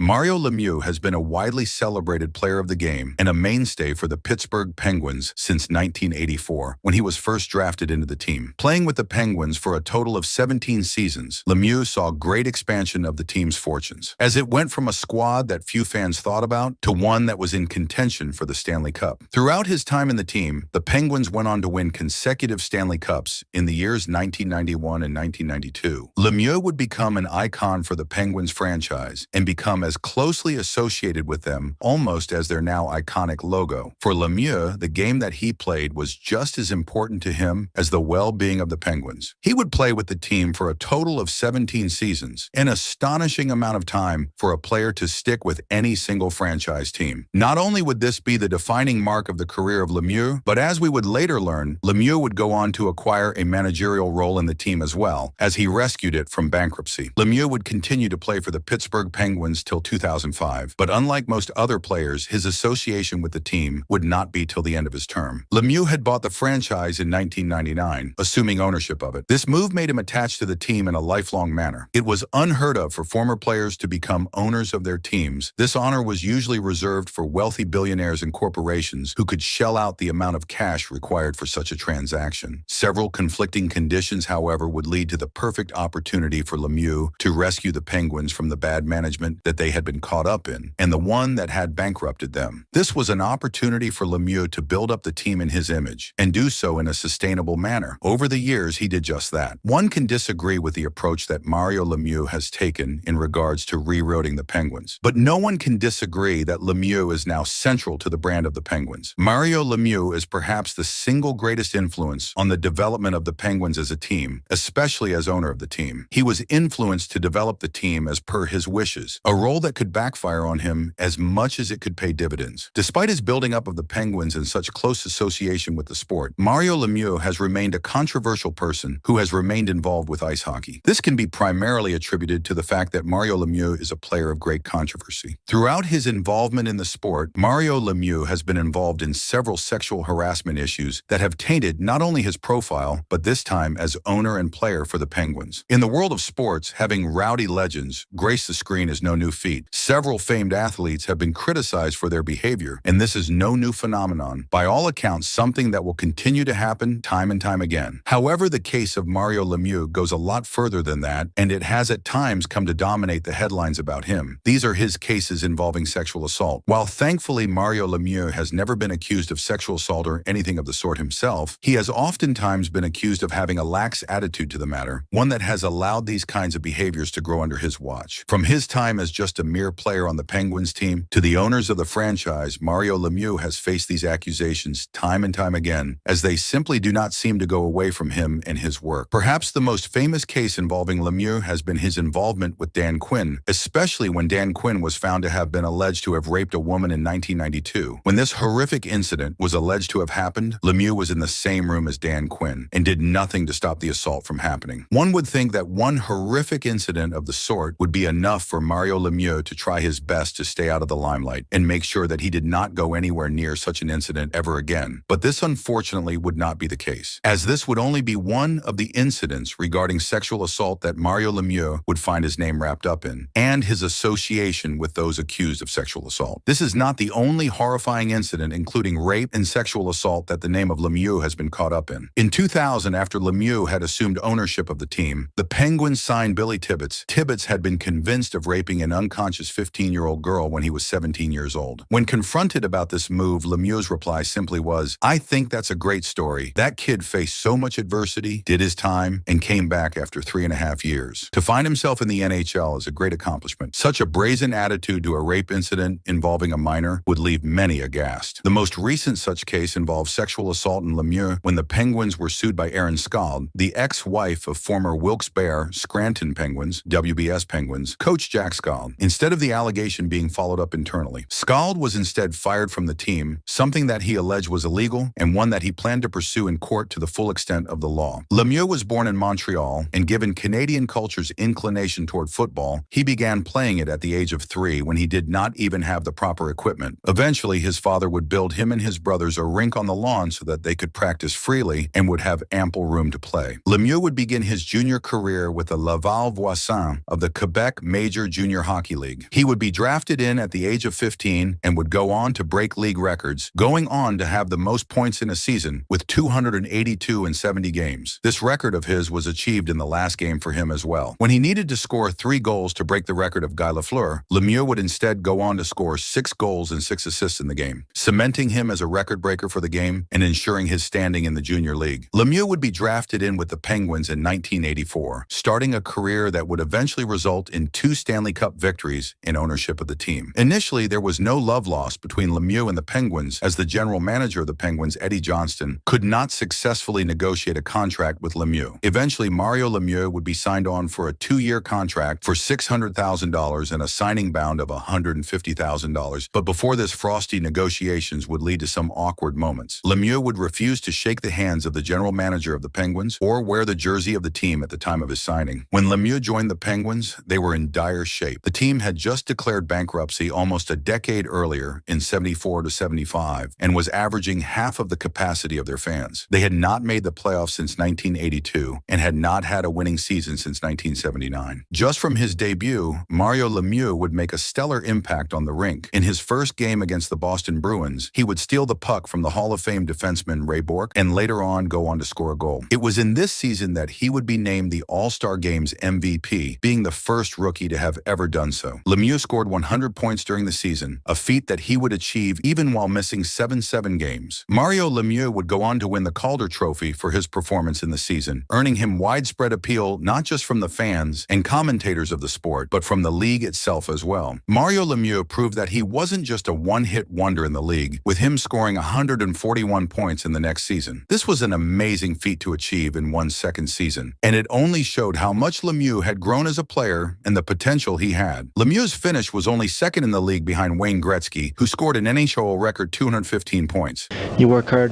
Mario Lemieux has been a widely celebrated player of the game and a mainstay for the Pittsburgh Penguins since 1984, when he was first drafted into the team. Playing with the Penguins for a total of 17 seasons, Lemieux saw great expansion of the team's fortunes, as it went from a squad that few fans thought about to one that was in contention for the Stanley Cup. Throughout his time in the team, the Penguins went on to win consecutive Stanley Cups in the years 1991 and 1992. Lemieux would become an icon for the Penguins franchise and become as closely associated with them almost as their now iconic logo. For Lemieux, the game that he played was just as important to him as the well-being of the Penguins. He would play with the team for a total of 17 seasons, an astonishing amount of time for a player to stick with any single franchise team. Not only would this be the defining mark of the career of Lemieux, but as we would later learn, Lemieux would go on to acquire a managerial role in the team as well, as he rescued it from bankruptcy. Lemieux would continue to play for the Pittsburgh Penguins till 2005, but unlike most other players, his association with the team would not be till the end of his term. Lemieux had bought the franchise in 1999, assuming ownership of it. This move made him attached to the team in a lifelong manner. It was unheard of for former players to become owners of their teams. This honor was usually reserved for wealthy billionaires and corporations who could shell out the amount of cash required for such a transaction. Several conflicting conditions, however, would lead to the perfect opportunity for Lemieux to rescue the Penguins from the bad management that they had been caught up in, and the one that had bankrupted them. This was an opportunity for Lemieux to build up the team in his image, and do so in a sustainable manner. Over the years, he did just that. One can disagree with the approach that Mario Lemieux has taken in regards to rerouting the Penguins, but no one can disagree that Lemieux is now central to the brand of the Penguins. Mario Lemieux is perhaps the single greatest influence on the development of the Penguins as a team, especially as owner of the team. He was influenced to develop the team as per his wishes, a role that could backfire on him as much as it could pay dividends. Despite his building up of the Penguins in such close association with the sport, Mario Lemieux has remained a controversial person who has remained involved with ice hockey. This can be primarily attributed to the fact that Mario Lemieux is a player of great controversy. Throughout his involvement in the sport, Mario Lemieux has been involved in several sexual harassment issues that have tainted not only his profile, but this time as owner and player for the Penguins. In the world of sports, having rowdy legends grace the screen is no new feat. Several famed athletes have been criticized for their behavior, and this is no new phenomenon. By all accounts, something that will continue to happen time and time again. However, the case of Mario Lemieux goes a lot further than that, and it has at times come to dominate the headlines about him. These are his cases involving sexual assault. While thankfully Mario Lemieux has never been accused of sexual assault or anything of the sort himself, he has oftentimes been accused of having a lax attitude to the matter, one that has allowed these kinds of behaviors to grow under his watch. From his time as just a mere player on the Penguins team to the owners of the franchise, Mario Lemieux has faced these accusations time and time again, as they simply do not seem to go away from him and his work. Perhaps the most famous case involving Lemieux has been his involvement with Dan Quinn, especially when Dan Quinn was found to have been alleged to have raped a woman in 1992. When this horrific incident was alleged to have happened, Lemieux was in the same room as Dan Quinn and did nothing to stop the assault from happening. One would think that one horrific incident of the sort would be enough for Mario Lemieux to try his best to stay out of the limelight and make sure that he did not go anywhere near such an incident ever again. But this unfortunately would not be the case, as this would only be one of the incidents regarding sexual assault that Mario Lemieux would find his name wrapped up in, and his association with those accused of sexual assault. This is not the only horrifying incident, including rape and sexual assault, that the name of Lemieux has been caught up in. In 2000, after Lemieux had assumed ownership of the team, the Penguins signed Billy Tibbets. Tibbets had been convinced of raping an unconscious 15-year-old girl when he was 17 years old. When confronted about this move, Lemieux's reply simply was, "I think that's a great story. That kid faced so much adversity, did his time, and came back after 3.5 years. To find himself in the NHL is a great accomplishment. Such a brazen attitude to a rape incident involving a minor would leave many aghast." The most recent such case involved sexual assault in Lemieux when the Penguins were sued by Erin Skald, the ex-wife of former Wilkes-Barre Scranton Penguins, WBS Penguins, coach Jack Skald. Instead of the allegation being followed up internally, Skald was instead fired from the team, something that he alleged was illegal and one that he planned to pursue in court to the full extent of the law. Lemieux was born in Montreal, and given Canadian culture's inclination toward football, he began playing it at the age of 3 when he did not even have the proper equipment. Eventually, his father would build him and his brothers a rink on the lawn so that they could practice freely and would have ample room to play. Lemieux would begin his junior career with the Laval Voisin of the Quebec Major Junior Hockey Hockey League. He would be drafted in at the age of 15 and would go on to break league records, going on to have the most points in a season with 282 in 70 games. This record of his was achieved in the last game for him as well. When he needed to score 3 goals to break the record of Guy Lafleur, Lemieux would instead go on to score 6 goals and 6 assists in the game, cementing him as a record breaker for the game and ensuring his standing in the junior league. Lemieux would be drafted in with the Penguins in 1984, starting a career that would eventually result in 2 Stanley Cup victories in ownership of the team. Initially, there was no love lost between Lemieux and the Penguins, as the general manager of the Penguins, Eddie Johnston, could not successfully negotiate a contract with Lemieux. Eventually, Mario Lemieux would be signed on for a 2-year contract for $600,000 and a signing bound of $150,000. But before this, frosty negotiations would lead to some awkward moments. Lemieux would refuse to shake the hands of the general manager of the Penguins or wear the jersey of the team at the time of his signing. When Lemieux joined the Penguins, they were in dire shape. The team had just declared bankruptcy almost a decade earlier in 74 to 75 and was averaging half of the capacity of their fans. They had not made the playoffs since 1982 and had not had a winning season since 1979. Just from his debut, Mario Lemieux would make a stellar impact on the rink. In his first game against the Boston Bruins, he would steal the puck from the Hall of Fame defenseman Ray Bourque and later on go on to score a goal. It was in this season that he would be named the All-Star Game's MVP, being the first rookie to have ever done so. Lemieux scored 100 points during the season, a feat that he would achieve even while missing 7 games. Mario Lemieux would go on to win the Calder Trophy for his performance in the season, earning him widespread appeal not just from the fans and commentators of the sport, but from the league itself as well. Mario Lemieux proved that he wasn't just a one-hit wonder in the league, with him scoring 141 points in the next season. This was an amazing feat to achieve in one's second season, and it only showed how much Lemieux had grown as a player and the potential he had. Lemieux's finish was only second in the league behind Wayne Gretzky, who scored an NHL record 215 points. You work hard,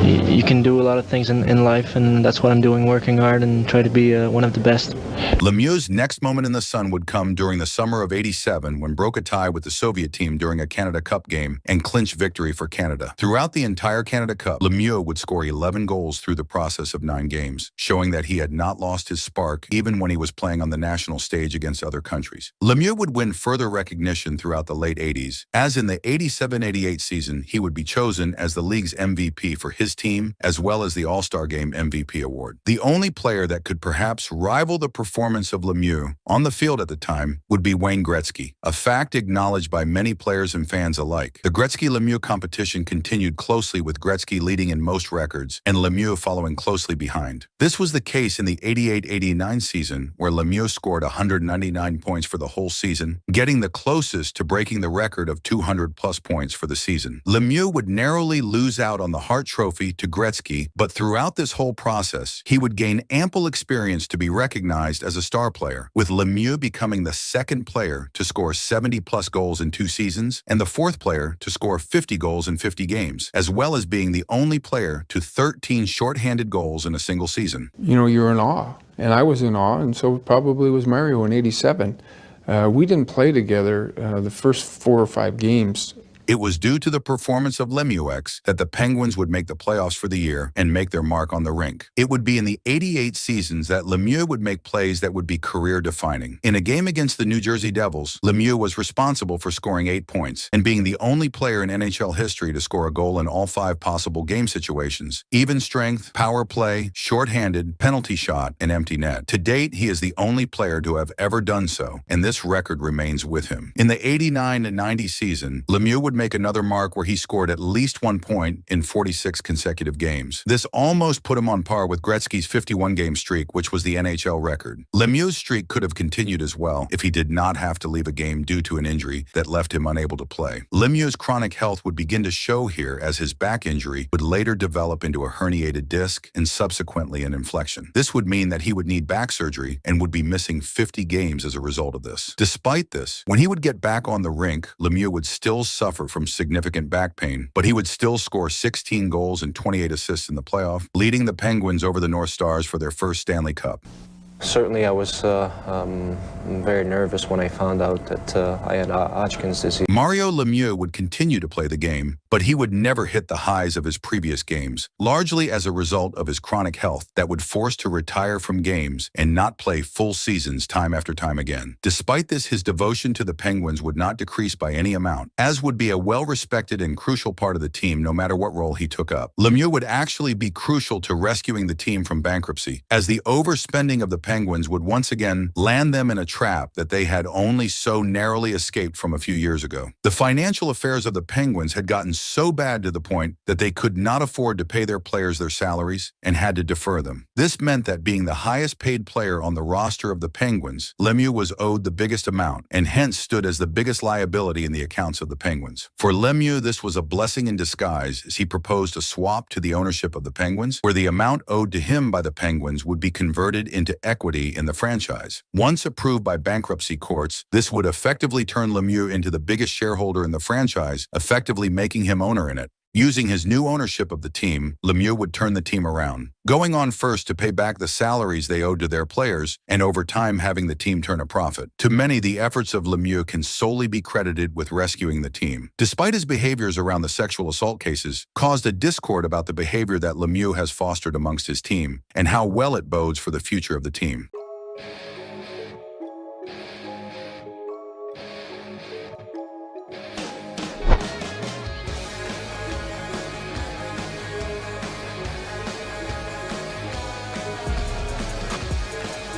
you can do a lot of things in life, and that's what I'm doing, working hard and try to be one of the best. Lemieux's next moment in the sun would come during the summer of '87 when broke a tie with the Soviet team during a Canada Cup game and clinched victory for Canada. Throughout the entire Canada Cup, Lemieux would score 11 goals through the process of 9 games, showing that he had not lost his spark even when he was playing on the national stage against other countries. Lemieux would win further recognition throughout the late '80s, as in the '87-'88 season, he would be chosen as the league's MVP for his team, as well as the All-Star Game MVP award. The only player that could perhaps rival the performance of Lemieux on the field at the time would be Wayne Gretzky, a fact acknowledged by many players and fans alike. The Gretzky-Lemieux competition continued closely, with Gretzky leading in most records and Lemieux following closely behind. This was the case in the '88-'89 season, where Lemieux scored 199 points for the whole season, getting the closest to breaking the record of 200-plus points for the season. Lemieux would narrowly lose out on the Hart Trophy to Gretzky, but throughout this whole process, he would gain ample experience to be recognized as a star player, with Lemieux becoming the second player to score 70-plus goals in 2 seasons and the fourth player to score 50 goals in 50 games, as well as being the only player to 13 shorthanded goals in a single season. You know, you're in awe, and I was in awe, and so probably was Mario in '87. We didn't play together the first 4 or 5 games. It was due to the performance of Lemieux that the Penguins would make the playoffs for the year and make their mark on the rink. It would be in the '88 seasons that Lemieux would make plays that would be career-defining. In a game against the New Jersey Devils, Lemieux was responsible for scoring 8 points and being the only player in NHL history to score a goal in all 5 possible game situations: even strength, power play, shorthanded, penalty shot, and empty net. To date, he is the only player to have ever done so, and this record remains with him. In the '89-'90 season, Lemieux would make another mark where he scored at least 1 point in 46 consecutive games. This almost put him on par with Gretzky's 51-game streak, which was the NHL record. Lemieux's streak could have continued as well if he did not have to leave a game due to an injury that left him unable to play. Lemieux's chronic health would begin to show here, as his back injury would later develop into a herniated disc and subsequently an inflection. This would mean that he would need back surgery and would be missing 50 games as a result of this. Despite this, when he would get back on the rink, Lemieux would still suffer from significant back pain, but he would still score 16 goals and 28 assists in the playoff, leading the Penguins over the North Stars for their first Stanley Cup. Certainly, I was very nervous when I found out that I had Hodgkin's disease. Mario Lemieux would continue to play the game, but he would never hit the highs of his previous games, largely as a result of his chronic health that would force to retire from games and not play full seasons time after time again. Despite this, his devotion to the Penguins would not decrease by any amount, as would be a well-respected and crucial part of the team no matter what role he took up. Lemieux would actually be crucial to rescuing the team from bankruptcy, as the overspending of the Penguins would once again land them in a trap that they had only so narrowly escaped from a few years ago. The financial affairs of the Penguins had gotten so bad to the point that they could not afford to pay their players their salaries and had to defer them. This meant that being the highest paid player on the roster of the Penguins, Lemieux was owed the biggest amount and hence stood as the biggest liability in the accounts of the Penguins. For Lemieux, this was a blessing in disguise as he proposed a swap to the ownership of the Penguins, where the amount owed to him by the Penguins would be converted into equity in the franchise. Once approved by bankruptcy courts, this would effectively turn Lemieux into the biggest shareholder in the franchise, effectively making him owner in it. Using his new ownership of the team, Lemieux would turn the team around, going on first to pay back the salaries they owed to their players and over time having the team turn a profit. To many, the efforts of Lemieux can solely be credited with rescuing the team. Despite his behaviors around the sexual assault cases, caused a discord about the behavior that Lemieux has fostered amongst his team and how well it bodes for the future of the team.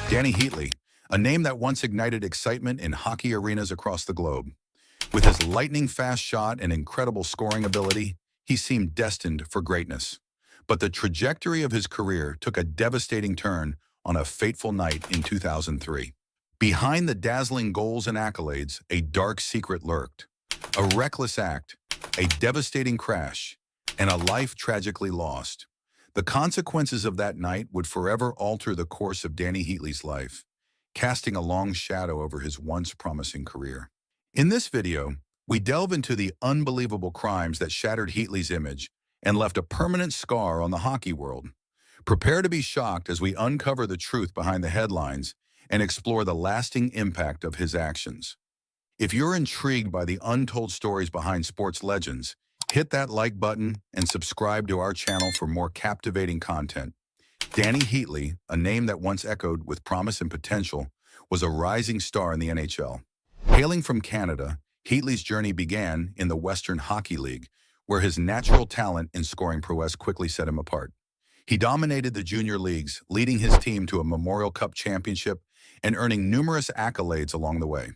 Danny Heatley, a name that once ignited excitement in hockey arenas across the globe. With his lightning-fast shot and incredible scoring ability, he seemed destined for greatness. But the trajectory of his career took a devastating turn on a fateful night in 2003. Behind the dazzling goals and accolades, a dark secret lurked. A reckless act, a devastating crash, and a life tragically lost. The consequences of that night would forever alter the course of Danny Heatley's life, casting a long shadow over his once promising career. In this video, we delve into the unbelievable crimes that shattered Heatley's image and left a permanent scar on the hockey world. Prepare to be shocked as we uncover the truth behind the headlines and explore the lasting impact of his actions. If you're intrigued by the untold stories behind sports legends, hit that like button and subscribe to our channel for more captivating content. Danny Heatley, a name that once echoed with promise and potential, was a rising star in the NHL. Hailing from Canada, Heatley's journey began in the Western Hockey League, where his natural talent and scoring prowess quickly set him apart. He dominated the junior leagues, leading his team to a Memorial Cup championship and earning numerous accolades along the way.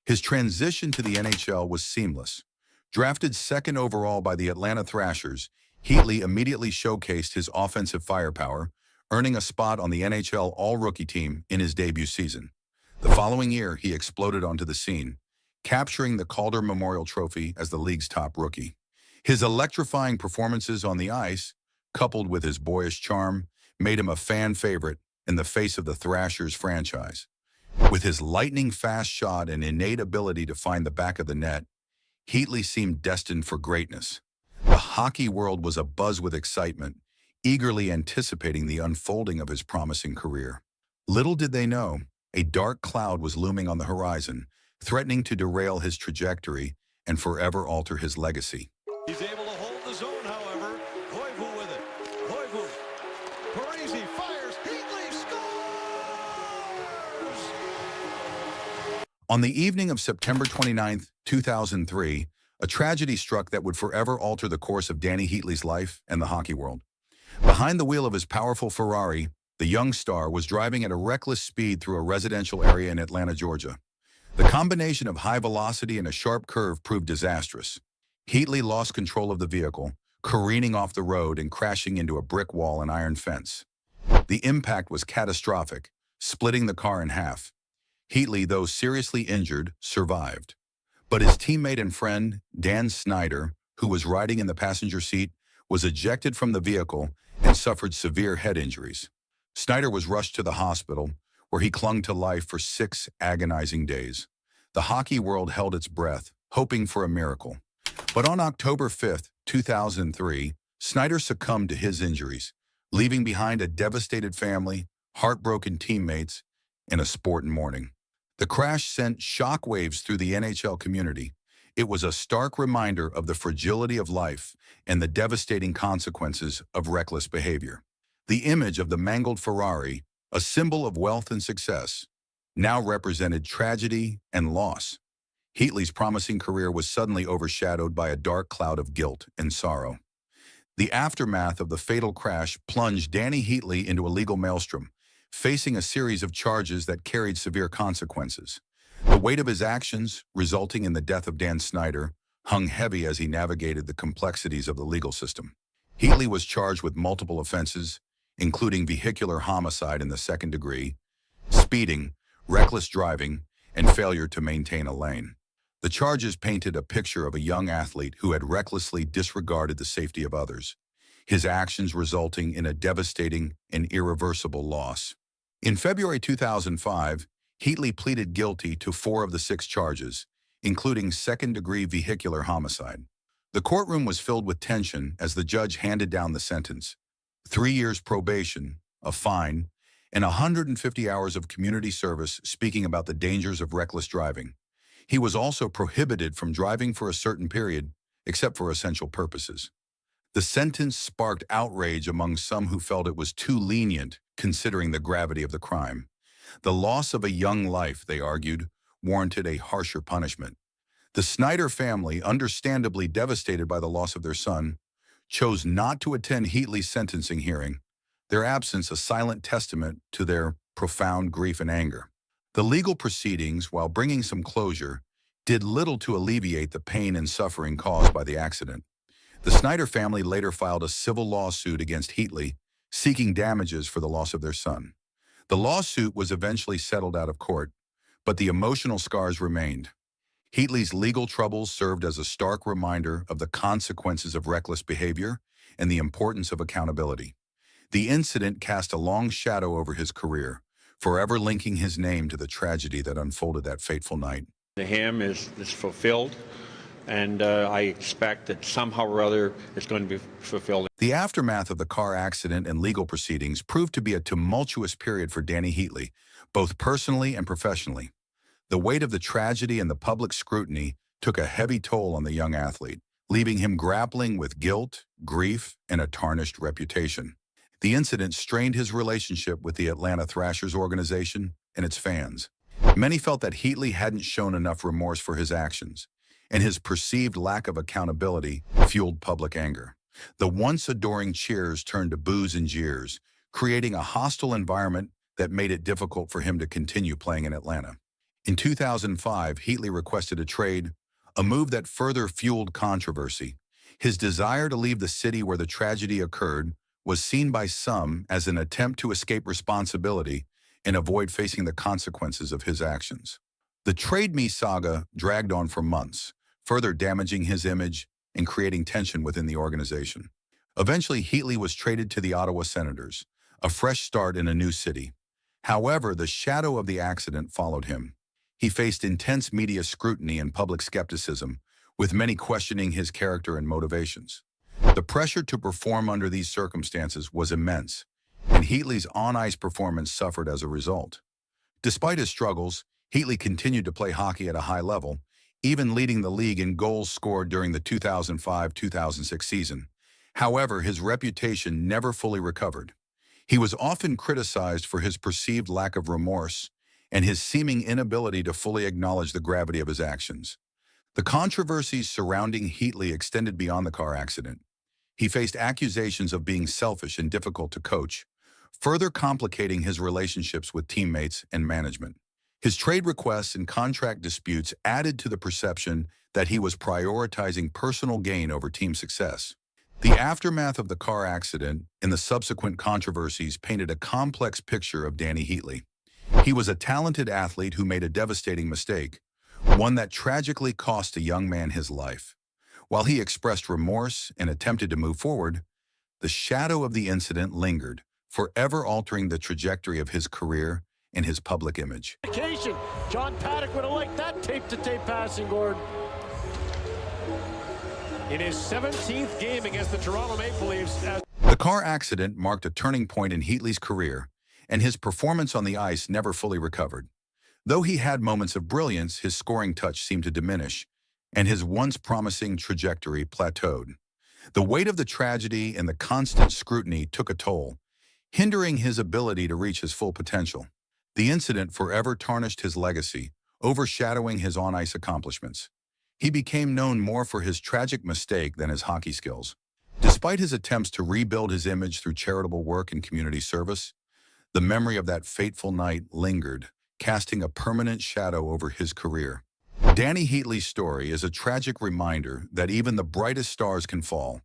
His transition to the NHL was seamless. Drafted second overall by the Atlanta Thrashers, Heatley immediately showcased his offensive firepower, earning a spot on the NHL All-Rookie team in his debut season. The following year, he exploded onto the scene, capturing the Calder Memorial Trophy as the league's top rookie. His electrifying performances on the ice, coupled with his boyish charm, made him a fan favorite in the face of the Thrashers franchise. With his lightning-fast shot and innate ability to find the back of the net, Heatley seemed destined for greatness. The hockey world was abuzz with excitement, eagerly anticipating the unfolding of his promising career. Little did they know, a dark cloud was looming on the horizon, threatening to derail his trajectory and forever alter his legacy. He's able to hold the zone, however. Koivu with it. Koivu. Parisi fires. Heatley scores! On the evening of September 29, 2003, a tragedy struck that would forever alter the course of Danny Heatley's life and the hockey world. Behind the wheel of his powerful Ferrari, the young star was driving at a reckless speed through a residential area in Atlanta, Georgia. The combination of high velocity and a sharp curve proved disastrous. Heatley lost control of the vehicle, careening off the road and crashing into a brick wall and iron fence. The impact was catastrophic, splitting the car in half. Heatley, though seriously injured, survived. But his teammate and friend, Dan Snyder, who was riding in the passenger seat, was ejected from the vehicle and suffered severe head injuries. Snyder was rushed to the hospital, where he clung to life for 6 agonizing days. The hockey world held its breath, hoping for a miracle. But on October 5, 2003, Snyder succumbed to his injuries, leaving behind a devastated family, heartbroken teammates, and a sport in mourning. The crash sent shockwaves through the NHL community. It was a stark reminder of the fragility of life and the devastating consequences of reckless behavior. The image of the mangled Ferrari, a symbol of wealth and success, now represented tragedy and loss. Heatley's promising career was suddenly overshadowed by a dark cloud of guilt and sorrow. The aftermath of the fatal crash plunged Danny Heatley into a legal maelstrom, facing a series of charges that carried severe consequences. The weight of his actions, resulting in the death of Dan Snyder, hung heavy as he navigated the complexities of the legal system. Heatley was charged with multiple offenses, including vehicular homicide in the second degree, speeding, reckless driving, and failure to maintain a lane. The charges painted a picture of a young athlete who had recklessly disregarded the safety of others, his actions resulting in a devastating and irreversible loss. In February 2005, Heatley pleaded guilty to 4 of the 6 charges, including second-degree vehicular homicide. The courtroom was filled with tension as the judge handed down the sentence: 3 years probation, a fine, and 150 hours of community service speaking about the dangers of reckless driving. He was also prohibited from driving for a certain period, except for essential purposes. The sentence sparked outrage among some who felt it was too lenient, considering the gravity of the crime. The loss of a young life, they argued, warranted a harsher punishment. The Snyder family, understandably devastated by the loss of their son, chose not to attend Heatley's sentencing hearing, their absence a silent testament to their profound grief and anger. The legal proceedings, while bringing some closure, did little to alleviate the pain and suffering caused by the accident. The Snyder family later filed a civil lawsuit against Heatley, seeking damages for the loss of their son. The lawsuit was eventually settled out of court, but the emotional scars remained. Heatley's legal troubles served as a stark reminder of the consequences of reckless behavior and the importance of accountability. The incident cast a long shadow over his career, forever linking his name to the tragedy that unfolded that fateful night. The hymn is fulfilled, and I expect that somehow or other it's going to be fulfilled. The aftermath of the car accident and legal proceedings proved to be a tumultuous period for Danny Heatley, both personally and professionally. The weight of the tragedy and the public scrutiny took a heavy toll on the young athlete, leaving him grappling with guilt, grief, and a tarnished reputation. The incident strained his relationship with the Atlanta Thrashers organization and its fans. Many felt that Heatley hadn't shown enough remorse for his actions, and his perceived lack of accountability fueled public anger. The once adoring cheers turned to boos and jeers, creating a hostile environment that made it difficult for him to continue playing in Atlanta. In 2005, Heatley requested a trade, a move that further fueled controversy. His desire to leave the city where the tragedy occurred was seen by some as an attempt to escape responsibility and avoid facing the consequences of his actions. The Trade Me saga dragged on for months, further damaging his image and creating tension within the organization. Eventually, Heatley was traded to the Ottawa Senators, a fresh start in a new city. However, the shadow of the accident followed him. He faced intense media scrutiny and public skepticism, with many questioning his character and motivations. The pressure to perform under these circumstances was immense, and Heatley's on-ice performance suffered as a result. Despite his struggles, Heatley continued to play hockey at a high level, even leading the league in goals scored during the 2005-2006 season. However, his reputation never fully recovered. He was often criticized for his perceived lack of remorse and his seeming inability to fully acknowledge the gravity of his actions. The controversies surrounding Heatley extended beyond the car accident. He faced accusations of being selfish and difficult to coach, further complicating his relationships with teammates and management. His trade requests and contract disputes added to the perception that he was prioritizing personal gain over team success. The aftermath of the car accident and the subsequent controversies painted a complex picture of Danny Heatley. He was a talented athlete who made a devastating mistake, one that tragically cost a young man his life. While he expressed remorse and attempted to move forward, the shadow of the incident lingered, forever altering the trajectory of his career and his public image. John Paddock would have liked that tape-to-tape passing, Gordon. In his 17th game against the Toronto Maple Leafs. The car accident marked a turning point in Heatley's career, and his performance on the ice never fully recovered. Though he had moments of brilliance, his scoring touch seemed to diminish, and his once promising trajectory plateaued. The weight of the tragedy and the constant scrutiny took a toll, hindering his ability to reach his full potential. The incident forever tarnished his legacy, overshadowing his on-ice accomplishments. He became known more for his tragic mistake than his hockey skills. Despite his attempts to rebuild his image through charitable work and community service, the memory of that fateful night lingered, casting a permanent shadow over his career. Danny Heatley's story is a tragic reminder that even the brightest stars can fall.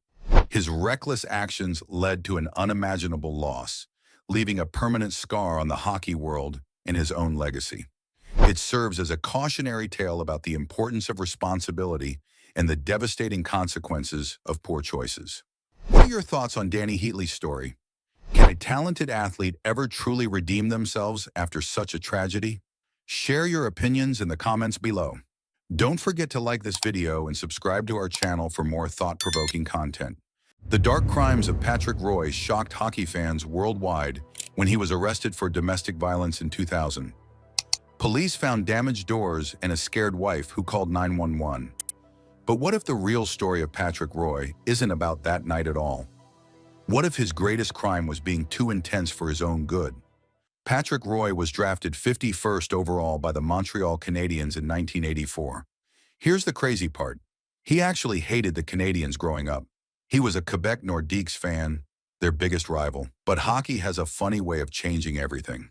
His reckless actions led to an unimaginable loss, leaving a permanent scar on the hockey world and his own legacy. It serves as a cautionary tale about the importance of responsibility and the devastating consequences of poor choices. What are your thoughts on Danny Heatley's story? Can a talented athlete ever truly redeem themselves after such a tragedy? Share your opinions in the comments below. Don't forget to like this video and subscribe to our channel for more thought-provoking content. The dark crimes of Patrick Roy shocked hockey fans worldwide when he was arrested for domestic violence in 2000. Police found damaged doors and a scared wife who called 911. But what if the real story of Patrick Roy isn't about that night at all? What if his greatest crime was being too intense for his own good? Patrick Roy was drafted 51st overall by the Montreal Canadiens in 1984. Here's the crazy part. He actually hated the Canadiens growing up. He was a Quebec Nordiques fan, their biggest rival. But hockey has a funny way of changing everything.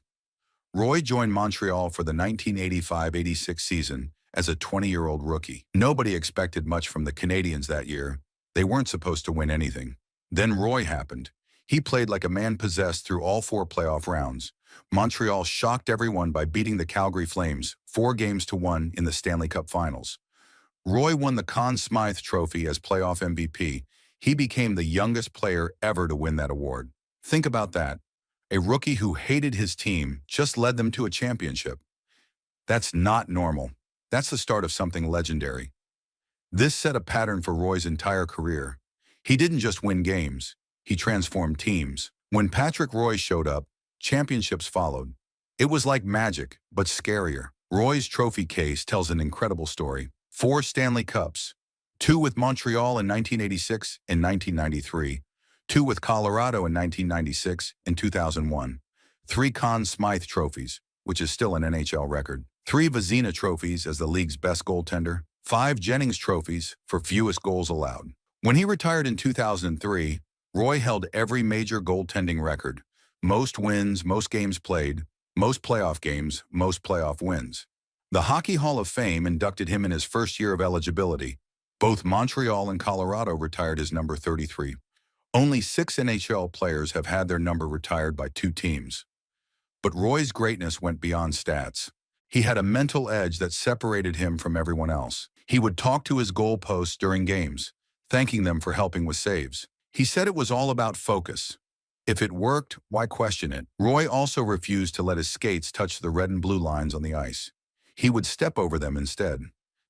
Roy joined Montreal for the 1985-86 season as a 20-year-old rookie. Nobody expected much from the Canadiens that year. They weren't supposed to win anything. Then Roy happened. He played like a man possessed through all 4 playoff rounds. Montreal shocked everyone by beating the Calgary Flames 4-1 in the Stanley Cup Finals. Roy won the Conn Smythe Trophy as playoff MVP. He became the youngest player ever to win that award. Think about that. A rookie who hated his team just led them to a championship. That's not normal. That's the start of something legendary. This set a pattern for Roy's entire career. He didn't just win games, he transformed teams. When Patrick Roy showed up, championships followed. It was like magic, but scarier. Roy's trophy case tells an incredible story. 4 Stanley Cups, 2 with Montreal in 1986 and 1993, 2 with Colorado in 1996 and 2001, 3 Conn Smythe trophies, which is still an NHL record, 3 Vezina trophies as the league's best goaltender, 5 Jennings trophies for fewest goals allowed. When he retired in 2003, Roy held every major goaltending record: most wins, most games played, most playoff games, most playoff wins. The Hockey Hall of Fame inducted him in his first year of eligibility. Both Montreal and Colorado retired his number 33. Only 6 NHL players have had their number retired by 2 teams. But Roy's greatness went beyond stats. He had a mental edge that separated him from everyone else. He would talk to his goalposts during games, thanking them for helping with saves. He said it was all about focus. If it worked, why question it? Roy also refused to let his skates touch the red and blue lines on the ice. He would step over them instead.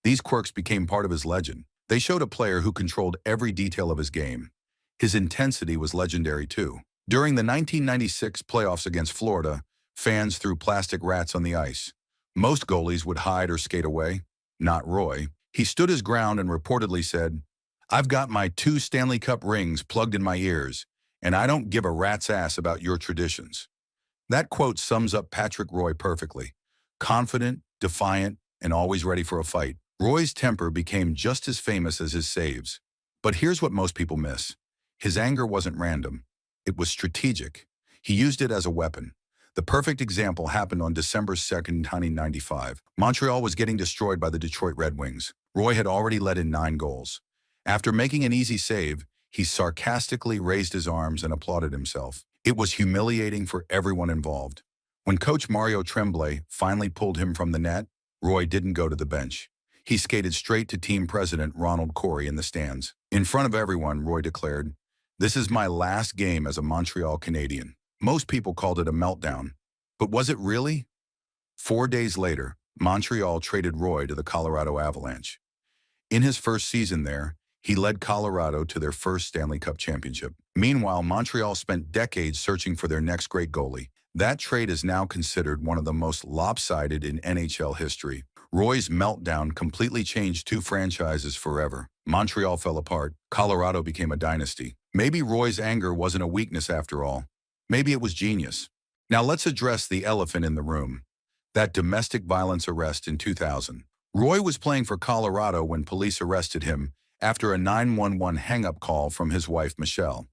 These quirks became part of his legend. They showed a player who controlled every detail of his game. His intensity was legendary too. During the 1996 playoffs against Florida, fans threw plastic rats on the ice. Most goalies would hide or skate away. Not Roy. He stood his ground and reportedly said, "I've got my 2 Stanley Cup rings plugged in my ears, and I don't give a rat's ass about your traditions." That quote sums up Patrick Roy perfectly. Confident, defiant, and always ready for a fight. Roy's temper became just as famous as his saves. But here's what most people miss. His anger wasn't random. It was strategic. He used it as a weapon. The perfect example happened on December 2nd, 1995. Montreal was getting destroyed by the Detroit Red Wings. Roy had already let in 9 goals. After making an easy save, he sarcastically raised his arms and applauded himself. It was humiliating for everyone involved. When coach Mario Tremblay finally pulled him from the net, Roy didn't go to the bench. He skated straight to team president Ronald Corey in the stands. In front of everyone, Roy declared, "This is my last game as a Montreal Canadian." Most people called it a meltdown. But was it really? 4 days later, Montreal traded Roy to the Colorado Avalanche. In his first season there, he led Colorado to their first Stanley Cup championship. Meanwhile, Montreal spent decades searching for their next great goalie. That trade is now considered one of the most lopsided in NHL history. Roy's meltdown completely changed two franchises forever. Montreal fell apart. Colorado became a dynasty. Maybe Roy's anger wasn't a weakness after all. Maybe it was genius. Now let's address the elephant in the room. That domestic violence arrest in 2000. Roy was playing for Colorado when police arrested him after a 911 hang-up call from his wife, Michelle.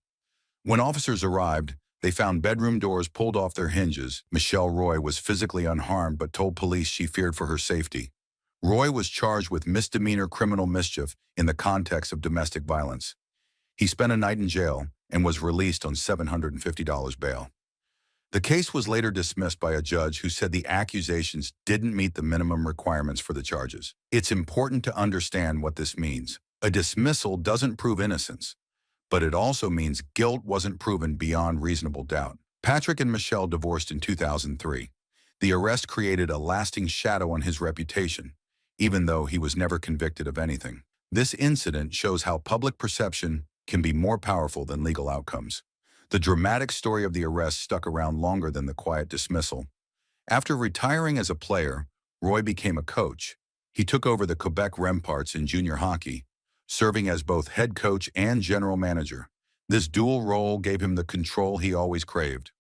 When officers arrived, they found bedroom doors pulled off their hinges. Michelle Roy was physically unharmed but told police she feared for her safety. Roy was charged with misdemeanor criminal mischief in the context of domestic violence. He spent a night in jail and was released on $750 bail. The case was later dismissed by a judge who said the accusations didn't meet the minimum requirements for the charges. It's important to understand what this means. A dismissal doesn't prove innocence, but it also means guilt wasn't proven beyond reasonable doubt. Patrick and Michelle divorced in 2003. The arrest created a lasting shadow on his reputation, even though he was never convicted of anything. This incident shows how public perception can be more powerful than legal outcomes. The dramatic story of the arrest stuck around longer than the quiet dismissal. After retiring as a player, Roy became a coach. He took over the Quebec Remparts in junior hockey, serving as both head coach and general manager. This dual role gave him the control he always craved.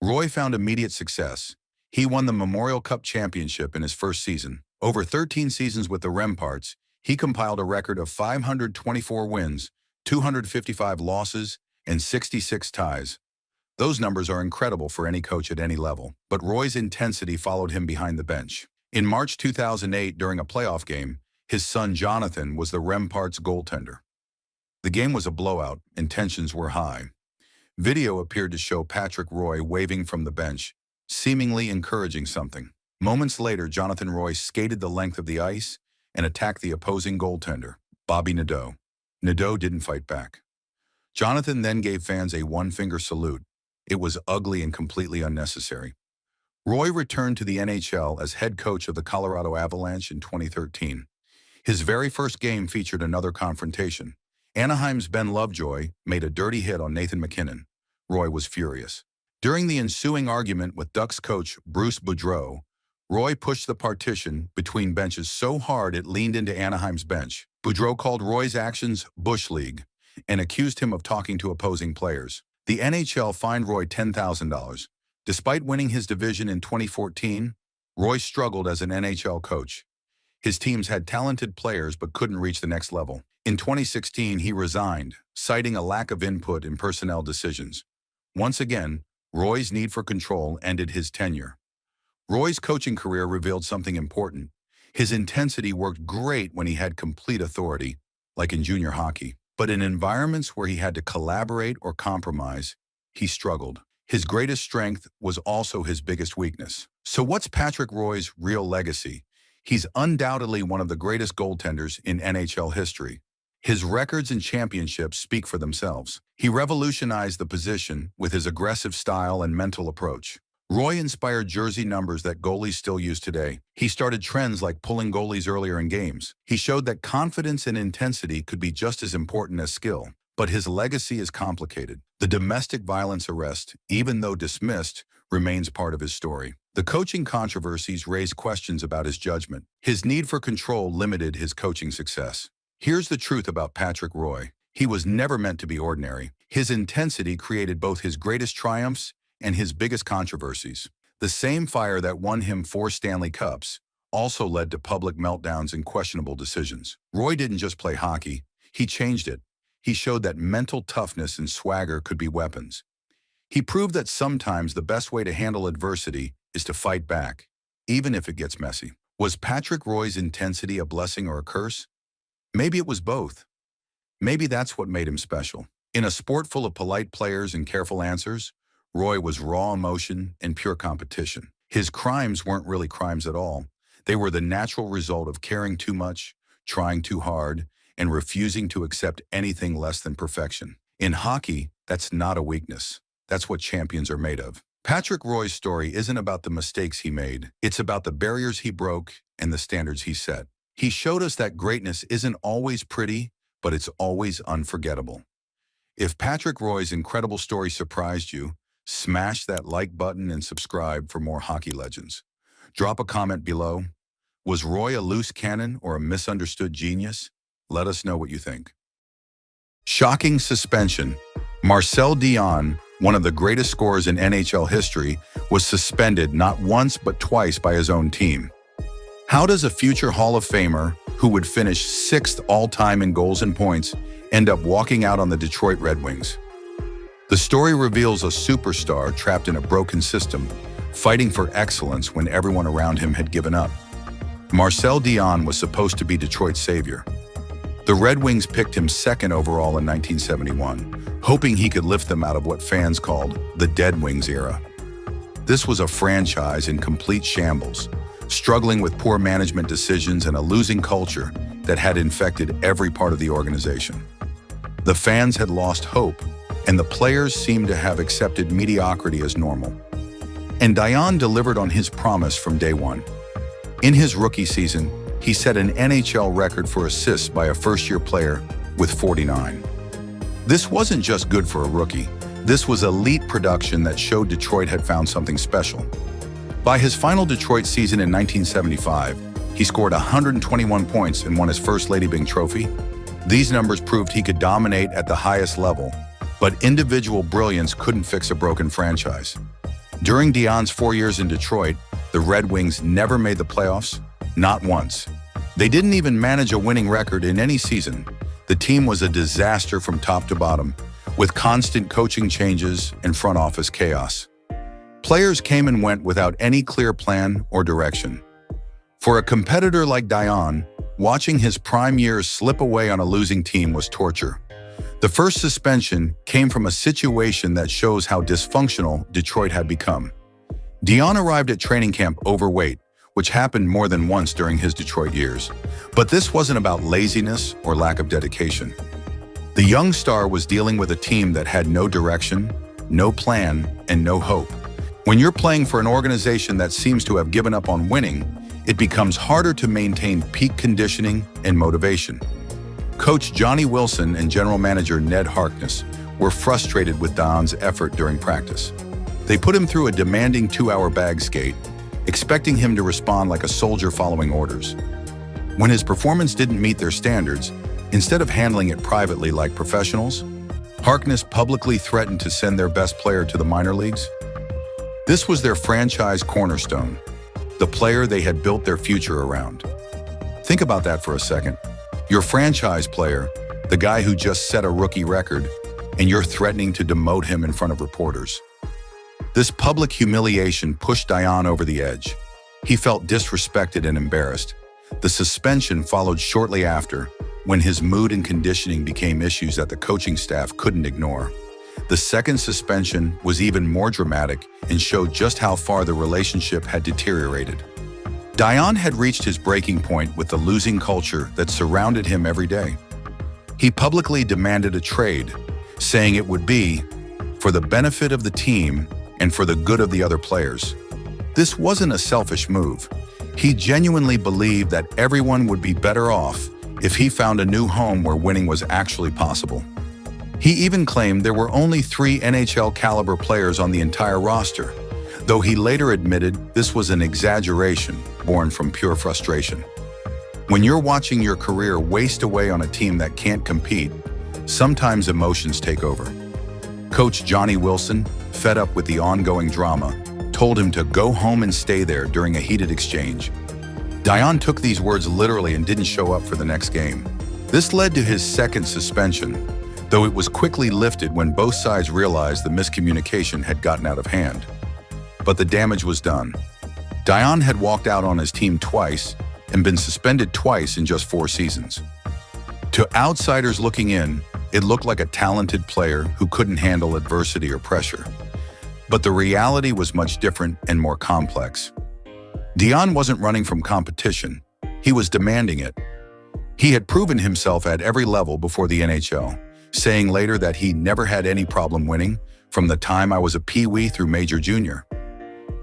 Roy found immediate success. He won the Memorial Cup championship in his first season. Over 13 seasons with the Remparts, he compiled a record of 524 wins, 255 losses, and 66 ties. Those numbers are incredible for any coach at any level, but Roy's intensity followed him behind the bench. In March 2008, during a playoff game, his son Jonathan was the Remparts goaltender. The game was a blowout and tensions were high. Video appeared to show Patrick Roy waving from the bench, seemingly encouraging something. Moments later, Jonathan Roy skated the length of the ice and attacked the opposing goaltender, Bobby Nadeau. Nadeau didn't fight back. Jonathan then gave fans a one-finger salute. It was ugly and completely unnecessary. Roy returned to the NHL as head coach of the Colorado Avalanche in 2013. His very first game featured another confrontation. Anaheim's Ben Lovejoy made a dirty hit on Nathan MacKinnon. Roy was furious. During the ensuing argument with Ducks coach Bruce Boudreau, Roy pushed the partition between benches so hard it leaned into Anaheim's bench. Boudreau called Roy's actions Bush League and accused him of talking to opposing players. The NHL fined Roy $10,000. Despite winning his division in 2014, Roy struggled as an NHL coach. His teams had talented players but couldn't reach the next level. In 2016, he resigned, citing a lack of input in personnel decisions. Once again, Roy's need for control ended his tenure. Roy's coaching career revealed something important. His intensity worked great when he had complete authority, like in junior hockey. But in environments where he had to collaborate or compromise, he struggled. His greatest strength was also his biggest weakness. So what's Patrick Roy's real legacy? He's undoubtedly one of the greatest goaltenders in NHL history. His records and championships speak for themselves. He revolutionized the position with his aggressive style and mental approach. Roy inspired jersey numbers that goalies still use today. He started trends like pulling goalies earlier in games. He showed that confidence and intensity could be just as important as skill. But his legacy is complicated. The domestic violence arrest, even though dismissed, remains part of his story. The coaching controversies raise questions about his judgment. His need for control limited his coaching success. Here's the truth about Patrick Roy. He was never meant to be ordinary. His intensity created both his greatest triumphs and his biggest controversies. The same fire that won him 4 Stanley Cups also led to public meltdowns and questionable decisions. Roy didn't just play hockey, he changed it. He showed that mental toughness and swagger could be weapons. He proved that sometimes the best way to handle adversity is to fight back, even if it gets messy. Was Patrick Roy's intensity a blessing or a curse? Maybe it was both. Maybe that's what made him special. In a sport full of polite players and careful answers, Roy was raw emotion and pure competition. His crimes weren't really crimes at all. They were the natural result of caring too much, trying too hard, and refusing to accept anything less than perfection. In hockey, that's not a weakness. That's what champions are made of. Patrick Roy's story isn't about the mistakes he made. It's about the barriers he broke and the standards he set. He showed us that greatness isn't always pretty, but it's always unforgettable. If Patrick Roy's incredible story surprised you, Smash that like button and subscribe for more hockey legends. Drop a comment below. Was Roy a loose cannon or a misunderstood genius? Let us know what you think. Shocking suspension. Marcel Dionne, one of the greatest scorers in NHL history, was suspended not once but twice by his own team. How does a future Hall of Famer, who would finish 6th all-time in goals and points, end up walking out on the Detroit Red Wings? The story reveals a superstar trapped in a broken system, fighting for excellence when everyone around him had given up. Marcel Dionne was supposed to be Detroit's savior. The Red Wings picked him 2nd overall in 1971, hoping he could lift them out of what fans called the Dead Wings era. This was a franchise in complete shambles, struggling with poor management decisions and a losing culture that had infected every part of the organization. The fans had lost hope, and the players seemed to have accepted mediocrity as normal. And Dionne delivered on his promise from day one. In his rookie season, he set an NHL record for assists by a first-year player with 49. This wasn't just good for a rookie. This was elite production that showed Detroit had found something special. By his final Detroit season in 1975, he scored 121 points and won his first Lady Byng trophy. These numbers proved he could dominate at the highest level, but individual brilliance couldn't fix a broken franchise. During Dionne's 4 years in Detroit, the Red Wings never made the playoffs, not once. They didn't even manage a winning record in any season. The team was a disaster from top to bottom, with constant coaching changes and front office chaos. Players came and went without any clear plan or direction. For a competitor like Dionne, watching his prime years slip away on a losing team was torture. The first suspension came from a situation that shows how dysfunctional Detroit had become. Dionne arrived at training camp overweight, which happened more than once during his Detroit years. But this wasn't about laziness or lack of dedication. The young star was dealing with a team that had no direction, no plan, and no hope. When you're playing for an organization that seems to have given up on winning, it becomes harder to maintain peak conditioning and motivation. Coach Johnny Wilson and general manager Ned Harkness were frustrated with Dionne's effort during practice. They put him through a demanding 2-hour bag skate, expecting him to respond like a soldier following orders. When his performance didn't meet their standards, instead of handling it privately like professionals, Harkness publicly threatened to send their best player to the minor leagues. This was their franchise cornerstone, the player they had built their future around. Think about that for a second. Your franchise player, the guy who just set a rookie record, and you're threatening to demote him in front of reporters. This public humiliation pushed Dionne over the edge. He felt disrespected and embarrassed. The suspension followed shortly after, when his mood and conditioning became issues that the coaching staff couldn't ignore. The second suspension was even more dramatic and showed just how far the relationship had deteriorated. Dionne had reached his breaking point with the losing culture that surrounded him every day. He publicly demanded a trade, saying it would be for the benefit of the team and for the good of the other players. This wasn't a selfish move. He genuinely believed that everyone would be better off if he found a new home where winning was actually possible. He even claimed there were only 3 NHL-caliber players on the entire roster, though he later admitted this was an exaggeration born from pure frustration. When you're watching your career waste away on a team that can't compete, sometimes emotions take over. Coach Johnny Wilson, fed up with the ongoing drama, told him to go home and stay there during a heated exchange. Dionne took these words literally and didn't show up for the next game. This led to his second suspension, though it was quickly lifted when both sides realized the miscommunication had gotten out of hand. But the damage was done. Dionne had walked out on his team twice and been suspended twice in just 4 seasons. To outsiders looking in, it looked like a talented player who couldn't handle adversity or pressure. But the reality was much different and more complex. Dionne wasn't running from competition. He was demanding it. He had proven himself at every level before the NHL, saying later that he never had any problem winning from the time I was a peewee through major junior.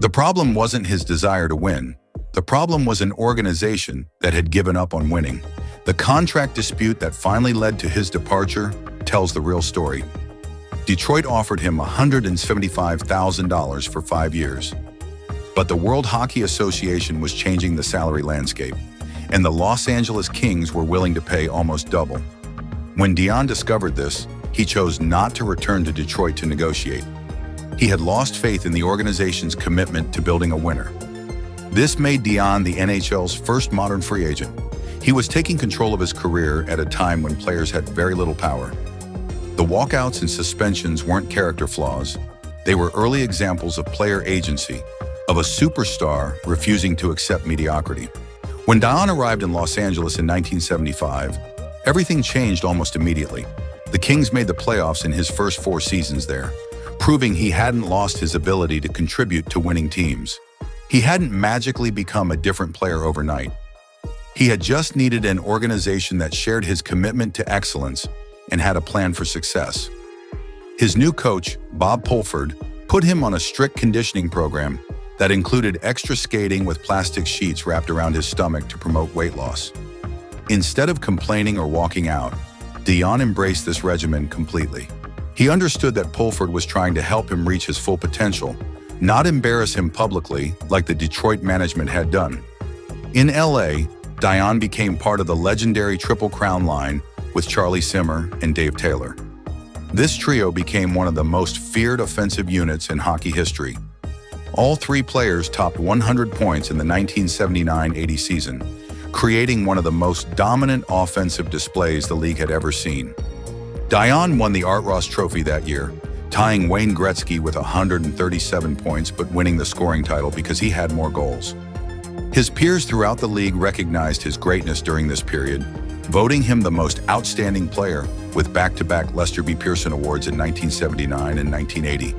The problem wasn't his desire to win. The problem was an organization that had given up on winning. The contract dispute that finally led to his departure tells the real story. Detroit offered him $175,000 for 5 years. But the World Hockey Association was changing the salary landscape, and the Los Angeles Kings were willing to pay almost double. When Dion discovered this, he chose not to return to Detroit to negotiate. He had lost faith in the organization's commitment to building a winner. This made Dion the NHL's first modern free agent. He was taking control of his career at a time when players had very little power. The walkouts and suspensions weren't character flaws. They were early examples of player agency, of a superstar refusing to accept mediocrity. When Dion arrived in Los Angeles in 1975, everything changed almost immediately. The Kings made the playoffs in his first 4 seasons there, proving he hadn't lost his ability to contribute to winning teams. He hadn't magically become a different player overnight. He had just needed an organization that shared his commitment to excellence and had a plan for success. His new coach, Bob Pulford, put him on a strict conditioning program that included extra skating with plastic sheets wrapped around his stomach to promote weight loss. Instead of complaining or walking out, Dion embraced this regimen completely. He understood that Pulford was trying to help him reach his full potential, not embarrass him publicly like the Detroit management had done. In LA, Dion became part of the legendary Triple Crown line with Charlie Simmer and Dave Taylor. This trio became one of the most feared offensive units in hockey history. All 3 players topped 100 points in the 1979-80 season, creating one of the most dominant offensive displays the league had ever seen. Dion won the Art Ross Trophy that year, tying Wayne Gretzky with 137 points but winning the scoring title because he had more goals. His peers throughout the league recognized his greatness during this period, voting him the most outstanding player with back-to-back Lester B. Pearson Awards in 1979 and 1980.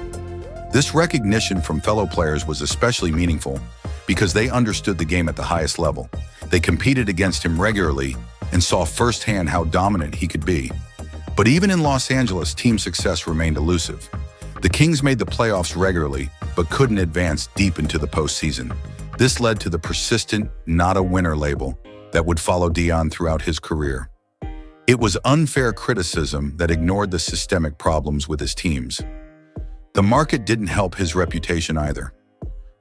This recognition from fellow players was especially meaningful because they understood the game at the highest level. They competed against him regularly and saw firsthand how dominant he could be. But even in Los Angeles, team success remained elusive. The Kings made the playoffs regularly, but couldn't advance deep into the postseason. This led to the persistent, not a winner label that would follow Dion throughout his career. It was unfair criticism that ignored the systemic problems with his teams. The market didn't help his reputation either.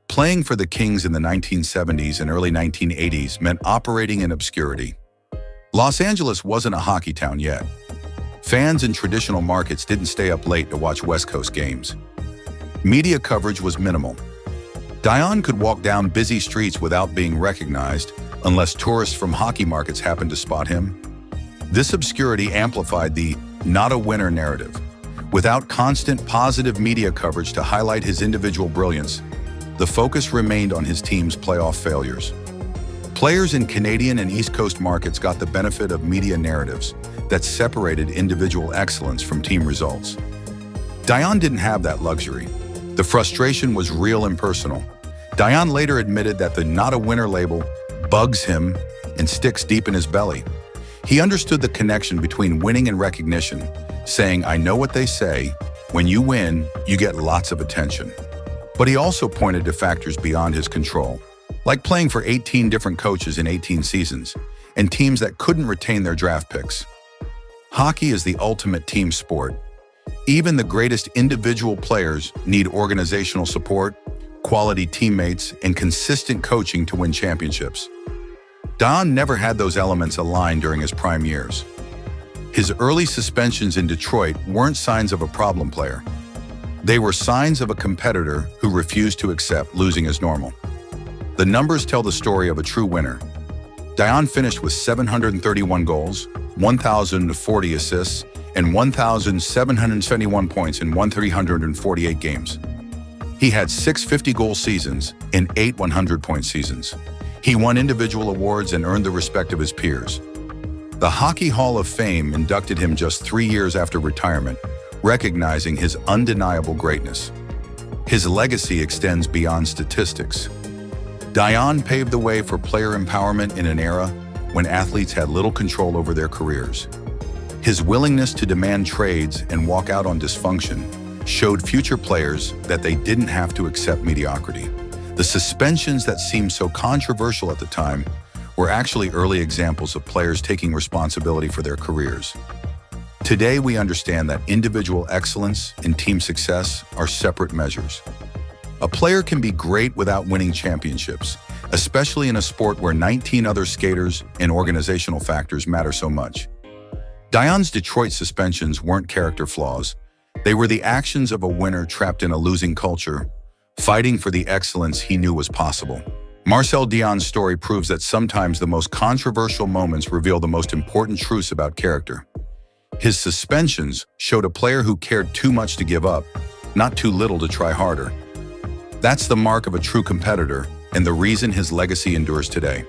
Playing for the Kings in the 1970s and early 1980s meant operating in obscurity. Los Angeles wasn't a hockey town yet. Fans in traditional markets didn't stay up late to watch West Coast games. Media coverage was minimal. Dion could walk down busy streets without being recognized unless tourists from hockey markets happened to spot him. This obscurity amplified the not a winner narrative. Without constant positive media coverage to highlight his individual brilliance, the focus remained on his team's playoff failures. Players in Canadian and East Coast markets got the benefit of media narratives that separated individual excellence from team results. Dion didn't have that luxury. The frustration was real and personal. Dion later admitted that the not a winner label bugs him and sticks deep in his belly. He understood the connection between winning and recognition, saying, "I know what they say, when you win, you get lots of attention." But he also pointed to factors beyond his control, like playing for 18 different coaches in 18 seasons, and teams that couldn't retain their draft picks. Hockey is the ultimate team sport. Even the greatest individual players need organizational support, quality teammates, and consistent coaching to win championships. Dion never had those elements aligned during his prime years. His early suspensions in Detroit weren't signs of a problem player. They were signs of a competitor who refused to accept losing as normal. The numbers tell the story of a true winner. Dion finished with 731 goals, 1,040 assists, and 1,771 points in 1,348 games. He had 6 50-goal seasons and 8 100-point seasons. He won individual awards and earned the respect of his peers. The Hockey Hall of Fame inducted him just 3 years after retirement, recognizing his undeniable greatness. His legacy extends beyond statistics. Dion paved the way for player empowerment in an era when athletes had little control over their careers. His willingness to demand trades and walk out on dysfunction showed future players that they didn't have to accept mediocrity. The suspensions that seemed so controversial at the time were actually early examples of players taking responsibility for their careers. Today, we understand that individual excellence and team success are separate measures. A player can be great without winning championships, especially in a sport where 19 other skaters and organizational factors matter so much. Dion's Detroit suspensions weren't character flaws. They were the actions of a winner trapped in a losing culture, fighting for the excellence he knew was possible. Marcel Dion's story proves that sometimes the most controversial moments reveal the most important truths about character. His suspensions showed a player who cared too much to give up, not too little to try harder. That's the mark of a true competitor and the reason his legacy endures today.